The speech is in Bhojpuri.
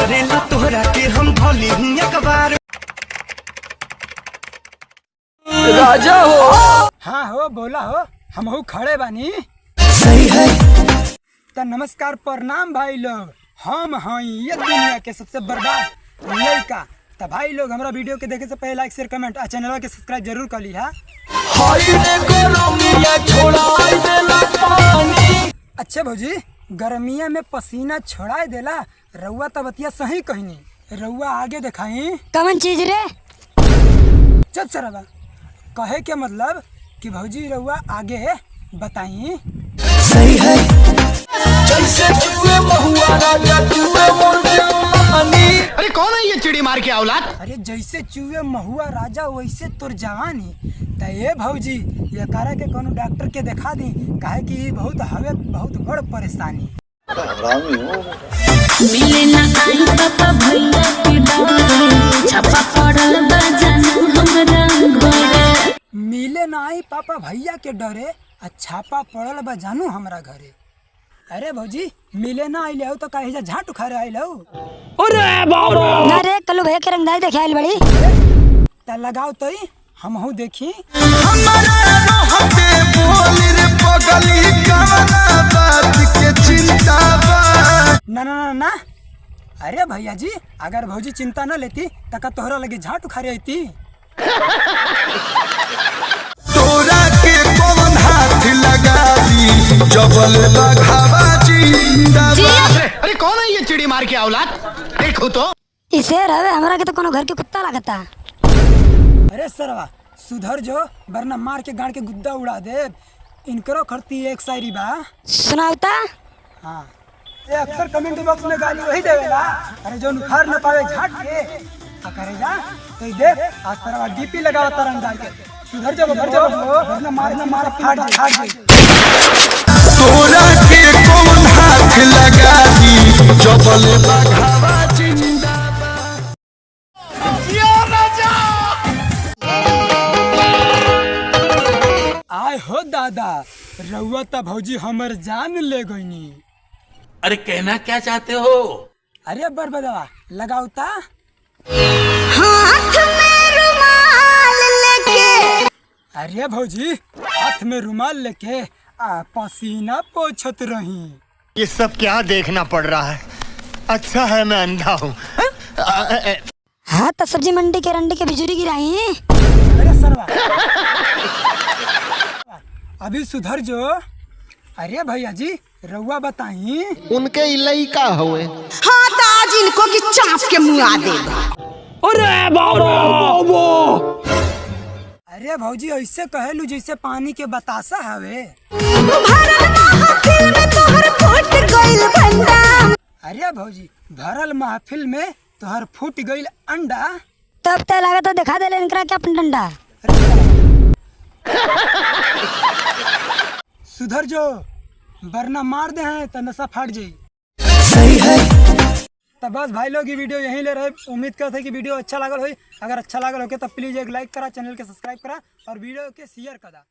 करेला तोहरा के हम भोली हूँ अखबार। राजा हो। हाँ हो, बोला हो, हम हो खड़े बानी। सही है। तो नमस्कार प्रणाम भाई लोग, हम हैं ये दुनिया के सबसे बर्बाद लड़का। तो भाई लोग हमारा वीडियो के देखे से पहले लाइक शेयर कमेंट और चैनल के सब्सक्राइब जरूर कर लिया। अच्छा भौजी, गर्मिया में पसीना छोड़ा देला रउआ तो बतिया सही कहनी। रउआ आगे दिखाई कौन चीज रे? चुप सरवा, कहे के मतलब कि भौजी रउआ आगे बताई। सही है। अरे कौन है ये चिड़ी मार के औलाद? अरे जैसे चूहे महुआ राजा वैसे तोर जवानी। तो ये भौजी ये करा के कोनो डॉक्टर के दिखा दी, काहे कि बहुत हवे बहुत बड़ परेशानी। मिले ना आई पापा भैया के डरे, छापा पड़ल बा जानू हमरा घरे। मिले ना आई पापा भैया के डरे आ छापा पड़ल बा जानू हमरा घरे। अरे भौजी मिले ना आइले हो तो काहे जा झाट उखारे आइले हो? ना रे कल्लू भैया के रंगदारी देखे आइल बड़ी। त लगाओ तई हमहू देखी। ना ना ना ना, अरे भैया जी अगर भौजी चिंता न लेती तका तोहरा लगे झाट उखारे आती। तोरा के कौन हाथ लगा दी जबल बघावा जिंदाबाद। अरे कौन है ये चिड़ी मार के औलाद? देखो तो इसे रहे हमरा के तो कोनो घर के कुत्ता लगता। अरे सरवा सुधर जो, वरना मार के गाड़ के गुद्दा उड़ा दे। इनकरो खरती एक शायरी बा, सुनावता। हाँ ये अक्सर कमेंट बॉक्स में गाली वही देवेला। अरे जो उखाड़ न पावे झाट के करे जा तो देख आज सरवा डीपी लगावा तरंग डाल के। सुधर जो वरना मार फाड़ दे। तोरा के कौन हाथ लगा दी जबल बघावा जिंदाबाद। आय हो दादा, रउआ त भौजी हमर जान ले गईनी। अरे कहना क्या चाहते हो? अरे बरबदवा लगावता। हाथ में रुमाल लेके। अरे भौजी हाथ में रुमाल लेके आ पसीना पोछत रही। ये सब क्या देखना पड़ रहा है? अच्छा है मैं अंधा हूँ। हाँ तो सब्जी मंडी के रंडी के बिजुरी गिराई। अरे सरवा अभी सुधर जो। अरे भैया जी रउआ बताई। उनके इलई का हुए। हाँ तो आज इनको की चाप के मुँह दे। अरे भौजी ऐसे कहेलू जैसे पानी के बतासा हवे। अरे भौजी भरल महफिल में तोहर फूट गईल अंडा। तब तय लागत दिखा दे इनकरा के अपन डंडा। सुधर जो, वरना मार दे हैं तो नशा फाट जाई। सही है। तो बस भाई लोग ये वीडियो यहीं ले रहे। उम्मीद करते हैं कि वीडियो अच्छा लागल हो। अगर अच्छा लागल हो तो प्लीज़ एक लाइक करा, चैनल के सब्सक्राइब करा और वीडियो के शेयर करा।